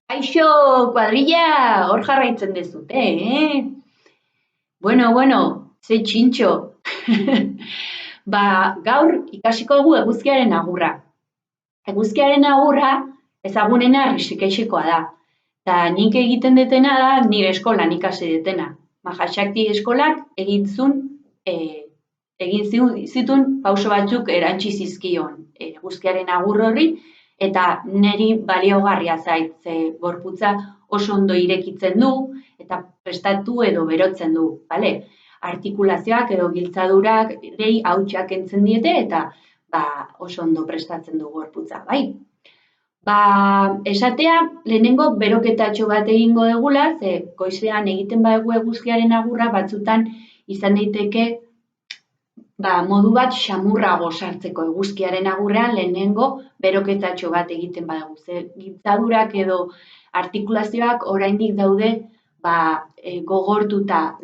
Kaixo, kuadrilla, hor jarraitzen dezute, eh? Bueno, ze txintxo. Ba, gaur ikasiko dugu eguzkiaren agurra. Eguzkiaren agurra ezagunena Rishikeshikoa da. Eta nik egiten detena da nire eskolan ikasi detena. Mahashakti eskolak egin zituen pauso batzuk erantsi zizkion eguzkiaren agur horri, eta niri baliogarria zait, ze gorputza oso ondo irekitzen du, eta prestatu edo berotzen du, bale? Artikulazioak edo giltzadurak hautsak entzen diete, eta oso ondo prestatzen du gorputza, bai? Esatea, lehenengo beroketatxo bat egingo degula, ze goizean egiten badugu eguzkiaren agurra, batzutan izan daiteke modu bat xamurrago sartzeko eguzkiaren agurrean lehenengo beroketatxo bat egiten badugu. Ze giltzadurak edo artikulazioak oraindik daude gogortuta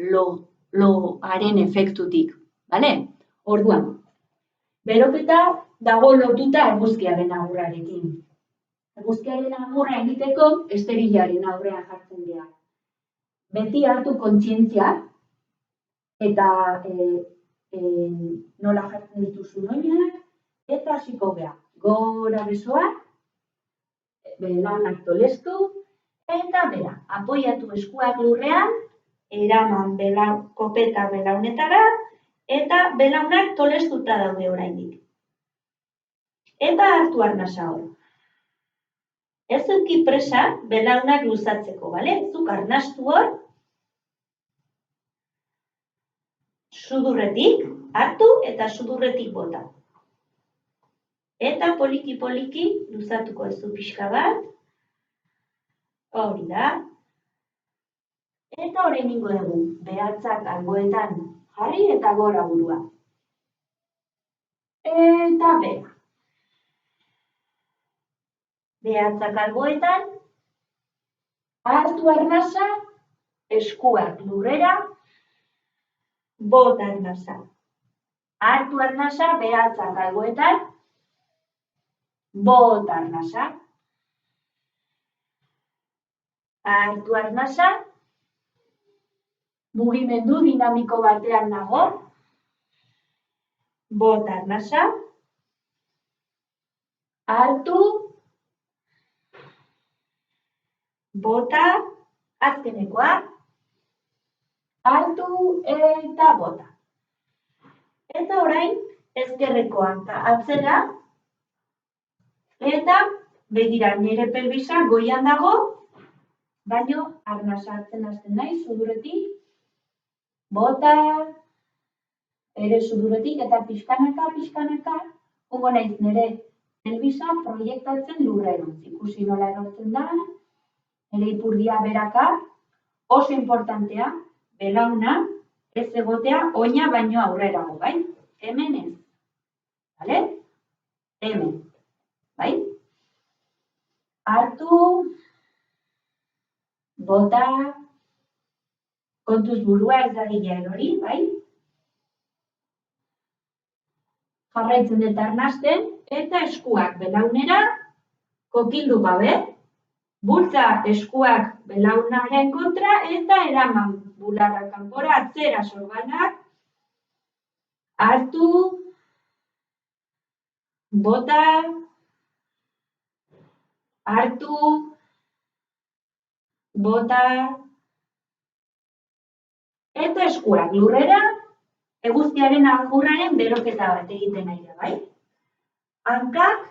loaren efektutik, bale? Orduan, beroketa dago lotuta eguzkiaren agurrarekin. Eguzkiaren agurra egiteko esterilaren aurrean jartzen dira. Beti hartu kontzientzia eta nola jartzen dituzun oinak, eta hasiko gea. Gora besoak, belaunak tolestu, eta bera, apoiatu eskuak lurrean, eraman kopeta belaunetara, eta belaunak tolestuta daude oraindik. Eta hartu arnasa hor. Ez eduki presa belaunak luzatzeko, bale? Zuk arnastu hor, sudurretik hartu eta sudurretik bota. Eta poliki-poliki luzatuko duzu pixka bat. Hori da. Eta orain ingo dugu, behatzak alboetan jarri eta gora burua. Eta bera. Behatzak alboetan, hartu arnasa, eskuak lurrera, bota arnasa. Hartu arnasa, behatzak alboetan, bota arnasa. Hartu arnasa, mugimendu dinamiko batean nago, bota arnasa. Hartu, bota, azkenekoa, hartu eta bota. Eta orain, ezkerrekoan atzera, eta begira nire pelbisa goian dago, baino arnasa hartzen hasten naiz sudurretik, bota, ere sudurretik eta pixkanaka, hongo naiz nire pelbisa proiektatzen lurrerantz. Ikusi nola erortzen da, nire ipurdia beraka, oso importantea, belauna, ez egotea oina baino aurrerago, bai? Hemen ez. Bale? Hemen. Bai? Hartu, bota, kontuz burua ez dadila erori, bai? Jarraitzen dut arnasten, eta eskuak belaunera, kokildu gabe, bultza eskuak belaunaren kontra, eta eraman bularra kanpora, atzera sorbalak, hartu, bota, hartu, bota, eta eskuak lurrera, eguzkiaren agurraren beroketa bat egiten nahi da, bai? Hankak,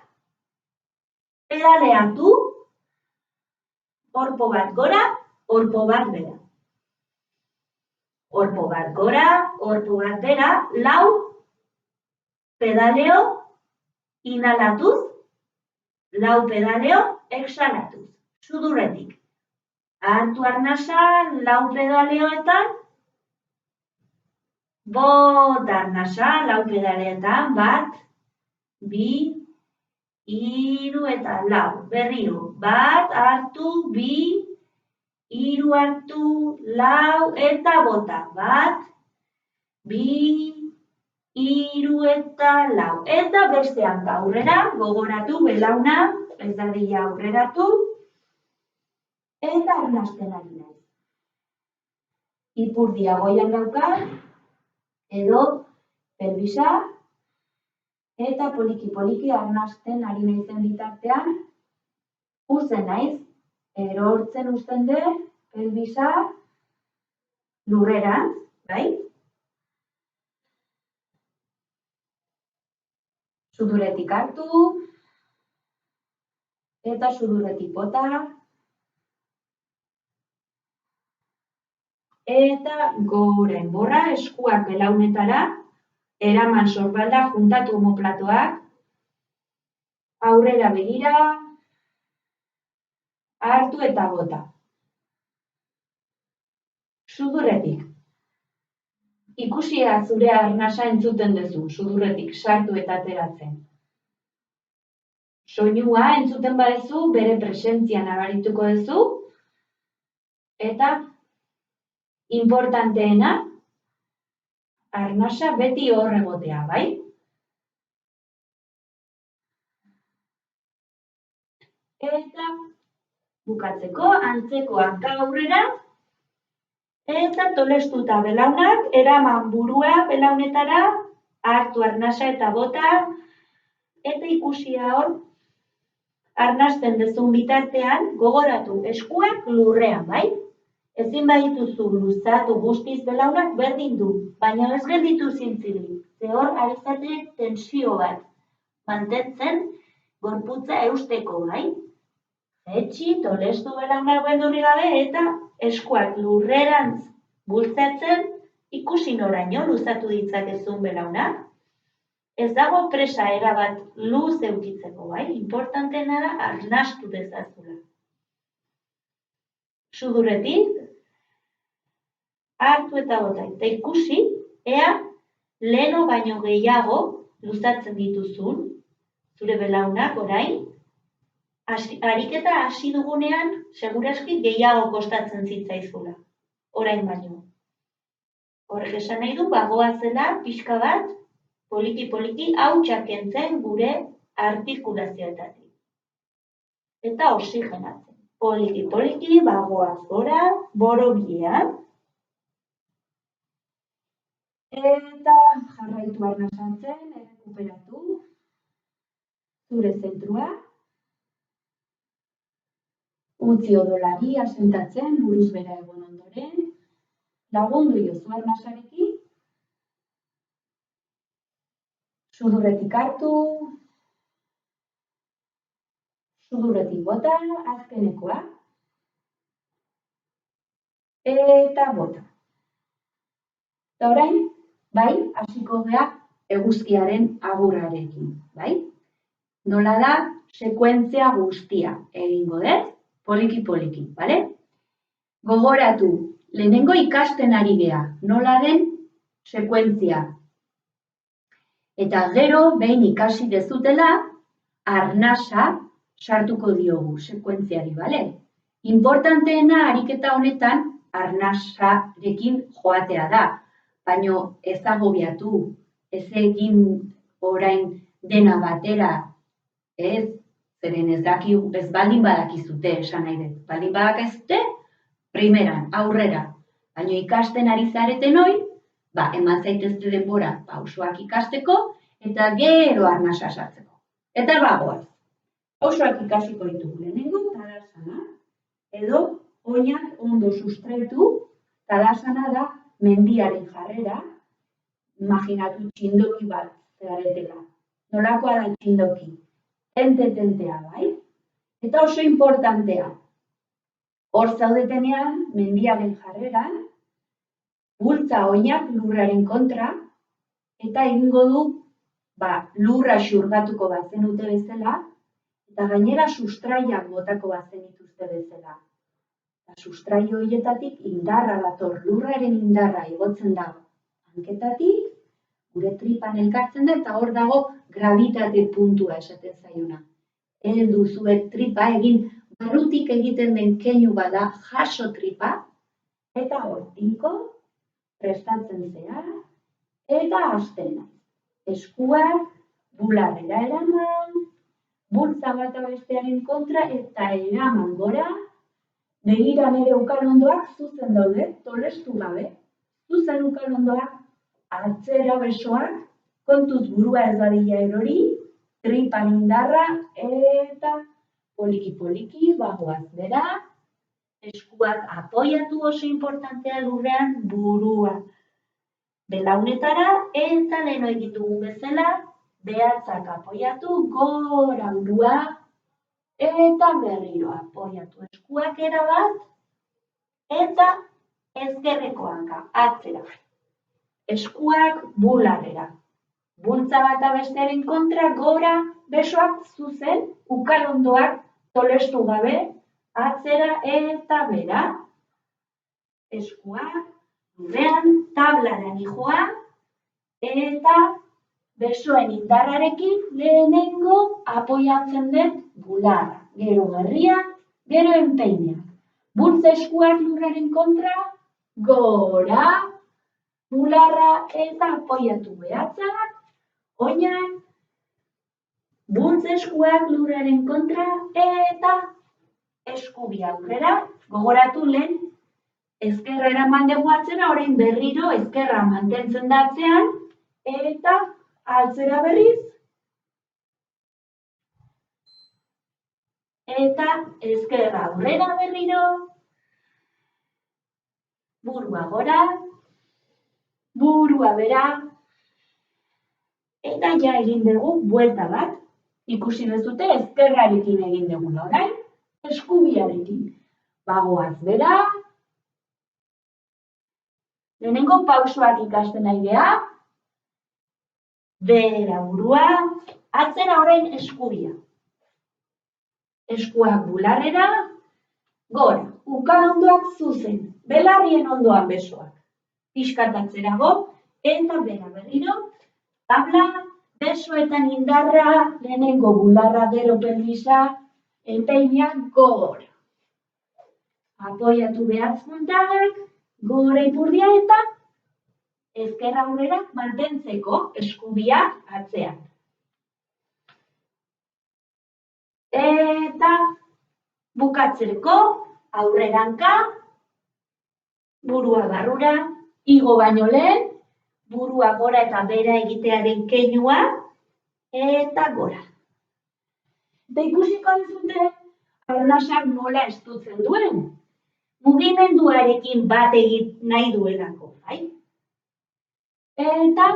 pedaleatu, orpo bat gora, orpo bat bera. Orpo bat gora, orpo bat bera, 4 pedaleo inhalatuz, 4 pedaleo exhalatuz, sudurretik. Hartu arnasa, 4 pedaleoetan, bota arnasa, 4 pedaleoetan, 1, 2, 3 eta 4, berriro, 1 hartu, 2, 3 hartu, 4 eta bota, 1, 2, 3 eta 4, eta bestean aurrera, gogoratu, belauna, ez dadila aurreratu, eta arnasten ari naiz. Ipurdia goian daukat, edo pelbisa, eta poliki-poliki arnasten ari naizen bitartean, usten naiz, erortzen usten dut, pelbisa, lurrerantz, bai? Suduretik hartu, eta sudurretik bota, eta gora enborra, eskuak belaunetara, eraman sorbalda juntatu omoplatoak, aurrera begira, hartu eta bota. Sudurretik. Ikusia zure arnasa entzuten duzu, sudurretik sartu eta ateratzen. Soinua entzuten baduzu, bere presentzia nabarituko duzu, eta importanteena, arnasa beti hor egotea, bai? Eta bukatzeko, antzeko hanka aurrera, eta tolestuta belaunak, eraman burua belaunetara, hartu arnasa eta bota, eta ikusia hor, arnasten duzun bitartean, gogoratu eskuak lurrean, bai? Ezin badituzu luzatu guztiz belaunak berdin du, baina ez gelditu zintzilik, ze hor ari zate tensio bat mantentzen gorputza eusteko, bai? Etxi, tolestu belaunak beldurri gabe eta eskuak lurrerantz bultzatzen ikusi noraino luzatu ditzakezun belaunak. Ez dago presa erabat luz eukitzeko, bai? Importanteena da arnastu dezazula. Sudurretik, hartu eta bota, eta ikusi, ea leheno baino gehiago luzatzen dituzun, zure belaunak orain, ariketa hasi dugunean, seguraski gehiago kostatzen zitzaizula, orain baino. Horrek esan nahi du, bagoazela pixka bat, poliki-poliki hautsak kentzen gure artikulazioetatik. Eta oxigenatzen. Poliki-poliki, bagoaz gora, borobilean. Eta jarraitu arnasantzen, errekuperatu. Zure zentrua. Utzi odolari asentatzen, buruz bera egon ondoren. Lagundu jozu arnasarekin. Sudurretik hartu, sudurretik bota, azkenekoa, eta bota. Eta orain, bai, hasiko gea eguzkiaren agurrarekin, bai? Nola da, sekuentzia guztia egingo dut, poliki-poliki, bale? Gogoratu, lehenengo ikasten ari gea, nola den sekuentzia. Eta gero, behin ikasi dezutela, arnasa sartuko diogu sekuentziari, bale? Importanteena ariketa honetan arnasarekin joatea da, baina ez agobiatu, ez egin orain dena batera, ez, zeren ez baldin badakizute, esan nahi dut. Baldin badakizute, primeran, aurrera, baina ikasten ari zareten hori, eman zaitezte denbora pausoak ikasteko, eta gero arnasa sartzeko. Eta bagoaz. Pausoak ikasiko ditugu lehenengo, tadasana, edo oinak ondo sustraitu, tadasana da mendiaren jarrera, imaginatu txindoki bat zaretela. Nolakoa da txindoki? Tente-tentea, bai? Eta oso importantea. Hor zaudetenean, mendiaren jarreran, bultza oinak lurraren kontra, eta egingo du lurra xurgatuko bazenute bezala, eta gainera sustraiak botako bazenituzte bezala. Sustrai horietatik indarra dator, lurraren indarra igotzen dago. Hanketatik, gure tripan elkartzen da, eta hor dago gravitate puntua esaten zaiona. Heldu zuek tripa egin, barrutik egiten den keinu bada jaso tripa, eta hor tinko, prestatzen zea, eta hasten naiz. Eskuak bularrera eraman, bultza bat bestearen kontra, eta eraman gora, Begira nire ukalondoak zuzen daude, tolestu gabe. Zuzen ukalondoak, atzera besoak, kontuz burua ez dadila erori, tripan indarra eta poliki-poliki bagoaz bera, eskuak apoiatu oso importantea lurrean burua belaunetara eta leheno egin dugun bezala behatzak apoiatu gora burua eta berriro apoiatu eskuak erabat eta ezkerreko hanka atzera. Eskuak bularrera. Bultza bata bestearen kontra gora besoak zuzen, ukalondoak tolestu gabe, atzera eta bera. Eskuak lurrean tablara nijoa eta besoen indarrarekin lehenengo apoiatzen dut bularra. Gero gerria, gero enpeineak. Bultza eskuak lurraren kontra, gora, bularra eta apoiatu behatzak, oinak, bultza eskuak lurraren kontra eta eskubi aurrera, gogoratu lehen, ezkerra eraman dugu atzera, orain berriro ezkerra mantentzen da atzean, eta atzera berriz, eta ezkerra aurrera berriro, burua gora, burua bera, eta ja egin dugu buelta bat. Ikusi duzute ezkerrarekin egin dugula orain, eskubiarekin. Bagoaz bera, lehenengo pausoak ikasten nahi geha, bera burua, atzera orain eskubia. Eskuak bularrera, gora, ukalondoak zuzen, belarrien ondoan besoak. Pixkat atzerago, eta bera berriro, tabla, besoetan indarra, lehenengo bularra gero pelbisa, enpeineak gora. Apoiatu behatz puntak, gora ipurdia eta ezkerra aurrera mantentzeko eskubia atzean. Eta bukatzeko aurreranka, burua barrura, igo baino lehen, burua gora eta bera egitearen keinua, eta gora. Eta ikusiko duzute, arnasak nola estutzen duen. Mugimenduarekin bat egin nahi duelako, bai? Eta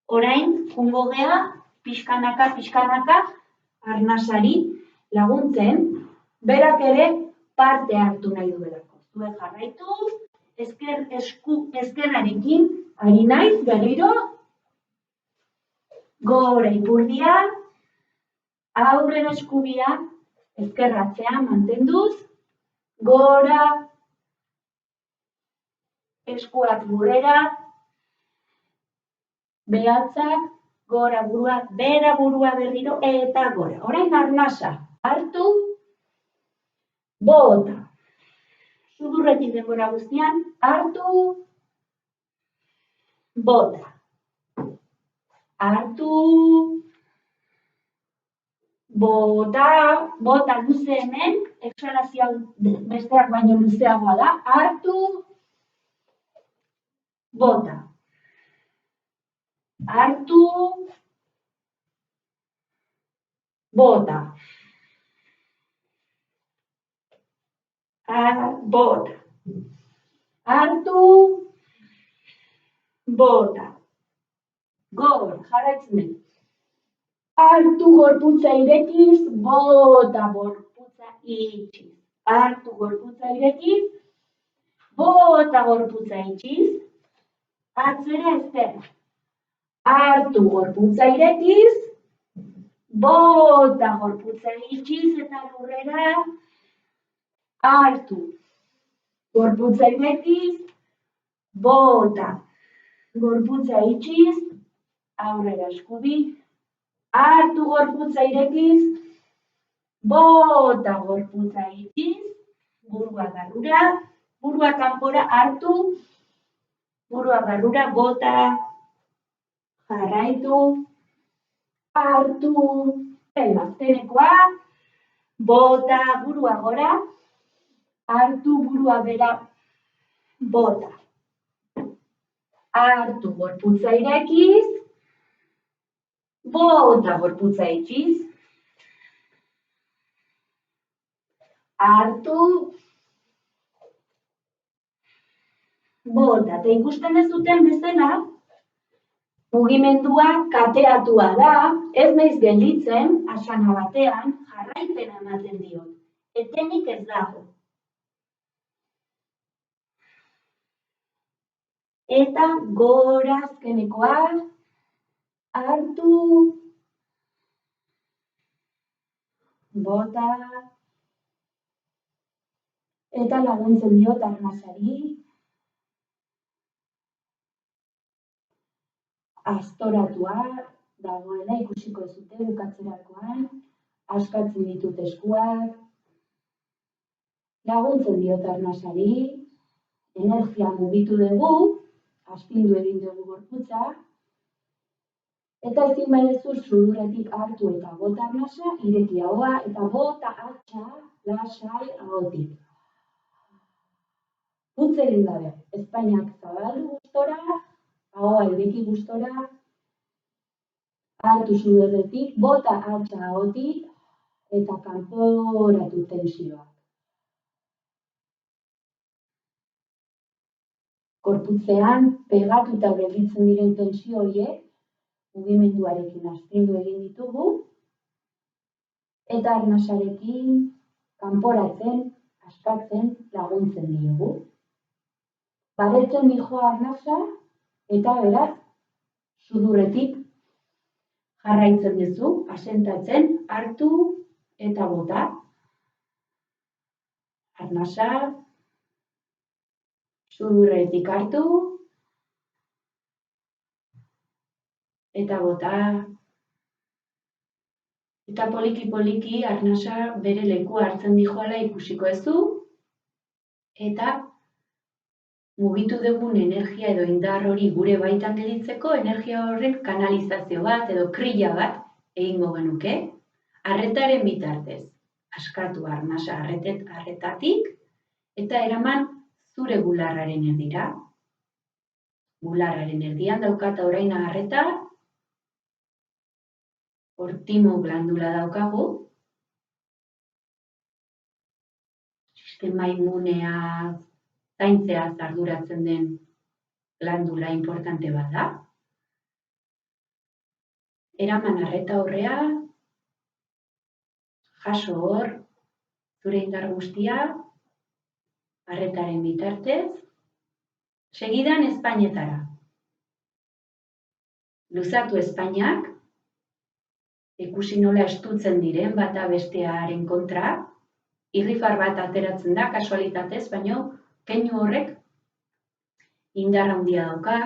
orain, jungo gea, pixkanaka, arnasari laguntzen, berak ere parte hartu nahi duelako. Zuen jarraitu, ezkerrarekin, ari naiz, berriro, gora ipurdia, aurrera eskubia, ezkerratzean mantenduz, gora, eskuak lurrera, behatzak, gora burua, bera burua berriro, eta gora. Orain arnasa, hartu, bota. Sudurretik denbora guztian, hartu, bota. Hartu, bota luze hemen, exhalazioa besteak baino luzeagoa da, hartu, bota. Hartu, bota. Bota. Hartu, bota. Gora, jarraitzen dut. Hartu gorputza irekiz, bota gorputza itxiz. Hartu gorputza irekiz, bota gorputza itxiz. Atzera ezkerra. Hartu gorputza irekiz, bota gorputza itxiz eta lurrera. Hartu gorputza irekiz, bota gorputza itxiz, aurrera eskubi. Hartu gorputza irekiz, bota gorputza itxiz, burua barrura, burua kanpora hartu, burua barrura, bota, jarraitu, hartu, azkenekoa, bota, burua gora, Hartu burua bera, bota. Hartu gorputza irekiz, bota gorputza itxiz. Hartu, bota. Eta ikusten ez duten bezala, mugimendua kateatua da, ez naiz gelditzen, asana batean, jarraipena ematen diot. Etenik ez dago. Eta gora azkenekoa, hartu, bota, eta laguntzen diot arnasari, astoratua dagoela ikusiko zute bukatzerakoan, askatzen ditut eskuak, laguntzen diot arnasari, energia mugitu dugu, astindu egin dugu gorputza, eta ezin badezu sudurretik hartu eta bota arnasa, ireki ahoa eta bota hatxa lasai ahotik. Putz egin gabe, ezpainak zabaldu gustora, ahoa ireki gustora, hartu sudurretik, bota hatxa ahotik, eta kanporatu tensioa. Gorputzean pegatuta gelditzen diren tensio horiek, mugimenduarekin astindu egin ditugu, eta arnasarekin kanporatzen, askatzen laguntzen diogu. Baretzen dihoa arnasa, eta beraz, sudurretik jarraitzen duzu, asentatzen, hartu eta bota. Arnasa, sudurretik hartu, eta bota. Eta poliki-poliki arnasa bere lekua hartzen dihoala ikusiko duzu, eta mugitu dugun energia edo indar hori gure baitan gelditzeko, energia horren kanalizazio bat edo krila bat egingo genuke, arretaren bitartez. Askatu arnasa arretatik, eta eraman zure bularraren erdira. Bularraren erdian daukata orain arreta, ortimo glandula daukagu, sistema immunea zaintzeaz arduratzen den glandula importante bat da. Eraman arreta horrea, jaso hor, zure indar guztia, arretaren bitartez, segidan ezpainetara. Luzatu ezpainak, ikusi nola estutzen diren bata bestearen kontra, irrifar bat ateratzen da, kasualitatez, baino keinu horrek indar handia dauka,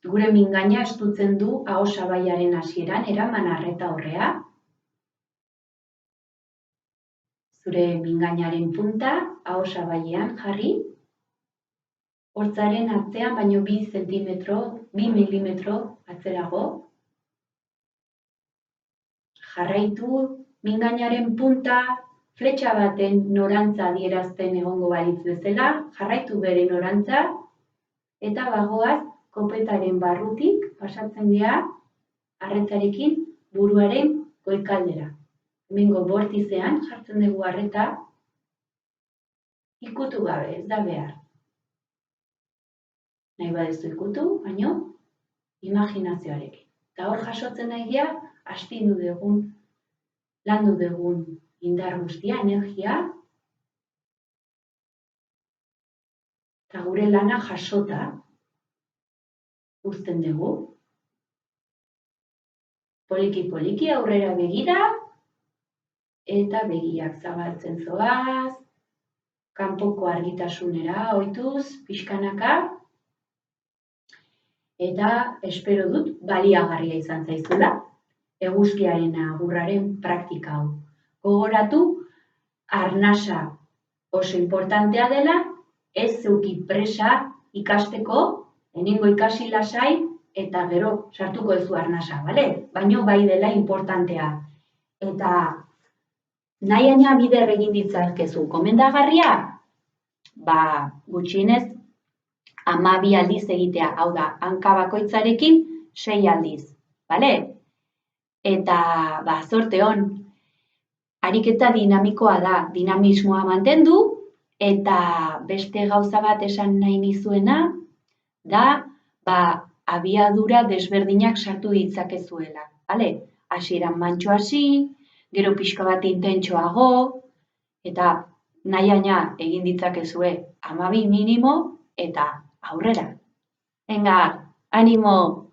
gure mingaina estutzen du aho-sabaiaren hasieran, eraman arreta horrea, zure mingainaren punta aho-sabaian jarri, hortzaren atzean baino 2 milimetro atzerago, jarraitu mingainaren punta fletxa baten norantza adierazten egongo balitz bezala, jarraitu bere norantza, eta bagoaz kopetaren barrutik pasatzen dira arretarekin buruaren goikaldera. Hemengo bortizean jartzen dugu arreta, ikutu gabe, ez da behar. Nahi badezu ikutu, baino imaginazioarekin. Eta hor jasotzen nahi dira, astindu dugun, landu dugun indar guztia, energia, eta gure lana jasota uzten dugu. Poliki-poliki aurrera begira, eta begiak zabaltzen zoaz, kanpoko argitasunera ohituz, pixkanaka, eta espero dut baliagarria izan zaizula, eguzkiaren agurraren praktika hau. Gogoratu, arnasa oso importantea dela, ez zeuki presa ikasteko, lehenengo ikasi lasai, eta gero sartuko duzu arnasa, bale? Baino bai dela importantea. Eta nahi bider egin ditzakezu komendagarria, gutxienez 12 aldiz egitea, hau da, hanka bakoitzarekin 6 aldiz, bale? Eta, zorte on, ariketa dinamikoa da, dinamismoa mantendu, eta beste gauza bat esan nahi nizuena, da, abiadura desberdinak sartu ditzakezuela, bale? Hasieran mantso hasi, gero pixka bat intentsoago, eta nahiaina egin ditzakezue 12 minimo, eta aurrera. Venga, animo!